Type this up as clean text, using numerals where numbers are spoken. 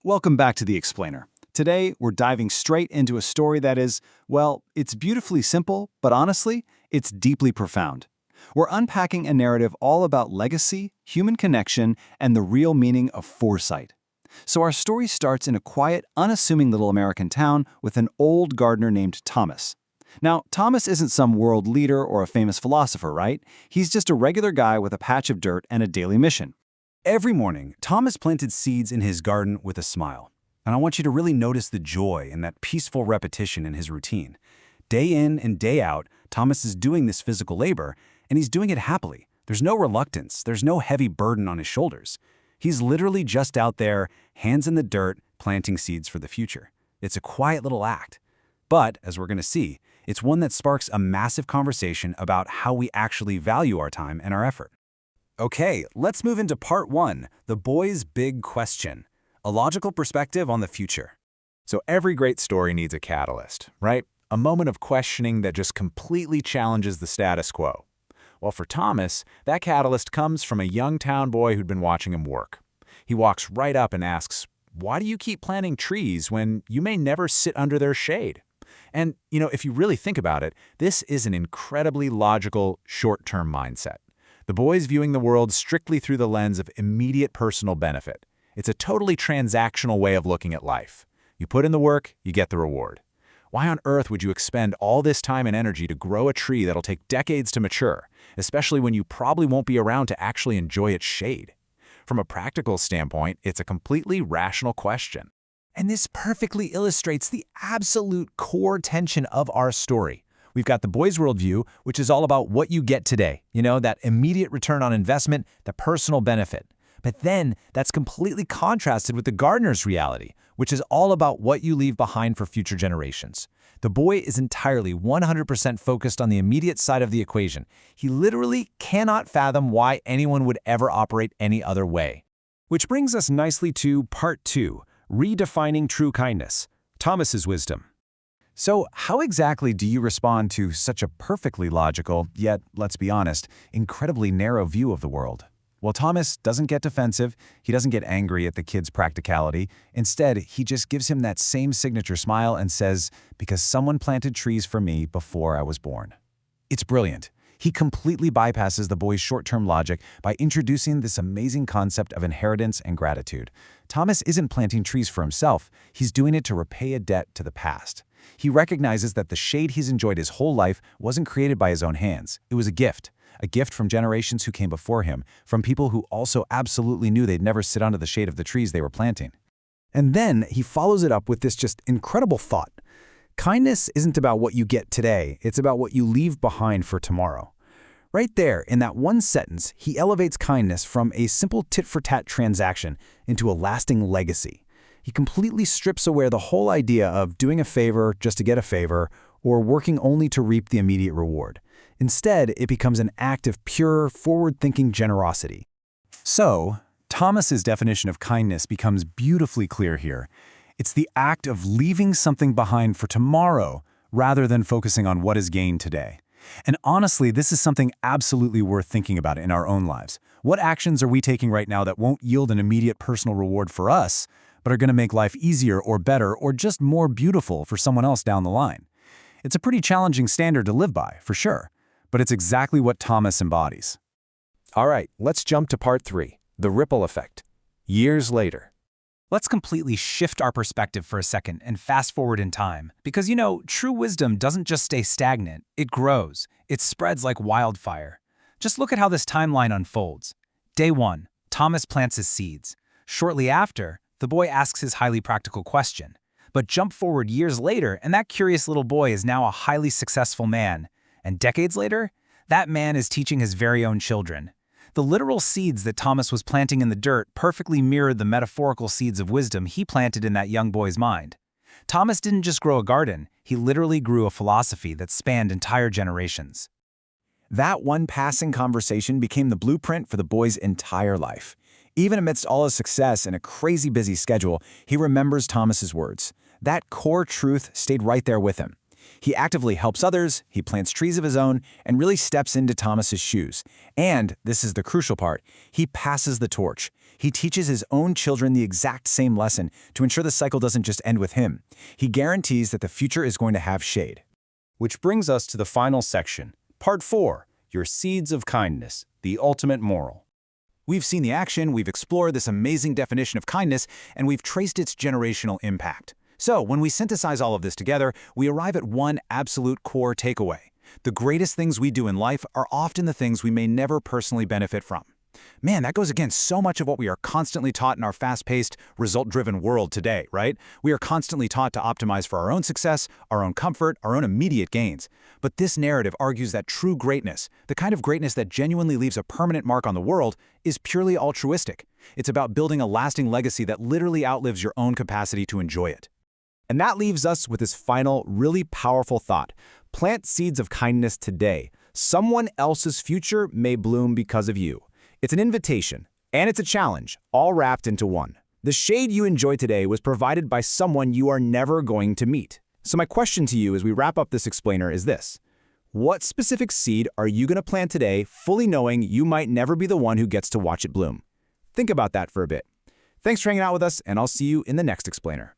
Welcome back to The Explainer. Today, we're diving straight into a story that is, well, it's beautifully simple, but honestly, it's deeply profound. We're unpacking a narrative all about legacy, human connection, and the real meaning of foresight. So our story starts in a quiet, unassuming little American town with an old gardener named Thomas. Now, Thomas isn't some world leader or a famous philosopher, right? He's just a regular guy with a patch of dirt and a daily mission. Every morning, Thomas planted seeds in his garden with a smile. And I want you to really notice the joy and that peaceful repetition in his routine. Day in and day out, Thomas is doing this physical labor, and he's doing it happily. There's no reluctance, there's no heavy burden on his shoulders. He's literally just out there, hands in the dirt, planting seeds for the future. It's a quiet little act. But, as we're going to see, it's one that sparks a massive conversation about how we actually value our time and our effort. Okay, let's move into part one, the boy's big question. A logical perspective on the future. So every great story needs a catalyst, right? A moment of questioning that just completely challenges the status quo. Well, for Thomas, that catalyst comes from a young town boy who'd been watching him work. He walks right up and asks, "Why do you keep planting trees when you may never sit under their shade?" And, if you really think about it, this is an incredibly logical, short-term mindset. The boy's viewing the world strictly through the lens of immediate personal benefit. It's a totally transactional way of looking at life. You put in the work, you get the reward. Why on earth would you expend all this time and energy to grow a tree that'll take decades to mature, especially when you probably won't be around to actually enjoy its shade? From a practical standpoint, it's a completely rational question. And this perfectly illustrates the absolute core tension of our story. We've got the boy's worldview, which is all about what you get today, that immediate return on investment, the personal benefit. But then that's completely contrasted with the gardener's reality, which is all about what you leave behind for future generations. The boy is entirely 100% focused on the immediate side of the equation. He literally cannot fathom why anyone would ever operate any other way. Which brings us nicely to part two, redefining true kindness, Thomas's wisdom. So, how exactly do you respond to such a perfectly logical, yet, let's be honest, incredibly narrow view of the world? Well, Thomas doesn't get defensive, he doesn't get angry at the kid's practicality. Instead, he just gives him that same signature smile and says, "Because someone planted trees for me before I was born." It's brilliant. He completely bypasses the boy's short-term logic by introducing this amazing concept of inheritance and gratitude. Thomas isn't planting trees for himself, he's doing it to repay a debt to the past. He recognizes that the shade he's enjoyed his whole life wasn't created by his own hands. It was a gift from generations who came before him, from people who also absolutely knew they'd never sit under the shade of the trees they were planting. And then he follows it up with this just incredible thought. Kindness isn't about what you get today, it's about what you leave behind for tomorrow. Right there, in that one sentence, he elevates kindness from a simple tit-for-tat transaction into a lasting legacy. He completely strips away the whole idea of doing a favor just to get a favor or working only to reap the immediate reward. Instead, it becomes an act of pure, forward-thinking generosity. So, Thomas's definition of kindness becomes beautifully clear here. It's the act of leaving something behind for tomorrow rather than focusing on what is gained today. And honestly, this is something absolutely worth thinking about in our own lives. What actions are we taking right now that won't yield an immediate personal reward for us, but are going to make life easier or better or just more beautiful for someone else down the line? It's a pretty challenging standard to live by, for sure, but it's exactly what Thomas embodies. All right, let's jump to part three, the ripple effect. Years later. Let's completely shift our perspective for a second and fast forward in time. Because, true wisdom doesn't just stay stagnant, it grows. It spreads like wildfire. Just look at how this timeline unfolds. Day 1, Thomas plants his seeds. Shortly after, the boy asks his highly practical question. But jump forward years later, and that curious little boy is now a highly successful man. And decades later, that man is teaching his very own children. The literal seeds that Thomas was planting in the dirt perfectly mirrored the metaphorical seeds of wisdom he planted in that young boy's mind. Thomas didn't just grow a garden, he literally grew a philosophy that spanned entire generations. That one passing conversation became the blueprint for the boy's entire life. Even amidst all his success and a crazy busy schedule, he remembers Thomas's words. That core truth stayed right there with him. He actively helps others, he plants trees of his own, and really steps into Thomas's shoes. And, this is the crucial part, he passes the torch. He teaches his own children the exact same lesson to ensure the cycle doesn't just end with him. He guarantees that the future is going to have shade. Which brings us to the final section, Part 4, Your Seeds of Kindness, the Ultimate Moral. We've seen the action, we've explored this amazing definition of kindness, and we've traced its generational impact. So, when we synthesize all of this together, we arrive at one absolute core takeaway. The greatest things we do in life are often the things we may never personally benefit from. Man, that goes against so much of what we are constantly taught in our fast-paced, result-driven world today, right? We are constantly taught to optimize for our own success, our own comfort, our own immediate gains. But this narrative argues that true greatness, the kind of greatness that genuinely leaves a permanent mark on the world, is purely altruistic. It's about building a lasting legacy that literally outlives your own capacity to enjoy it. And that leaves us with this final, really powerful thought. Plant seeds of kindness today. Someone else's future may bloom because of you. It's an invitation, and it's a challenge, all wrapped into one. The shade you enjoy today was provided by someone you are never going to meet. So my question to you as we wrap up this explainer is this. What specific seed are you going to plant today, fully knowing you might never be the one who gets to watch it bloom? Think about that for a bit. Thanks for hanging out with us, and I'll see you in the next explainer.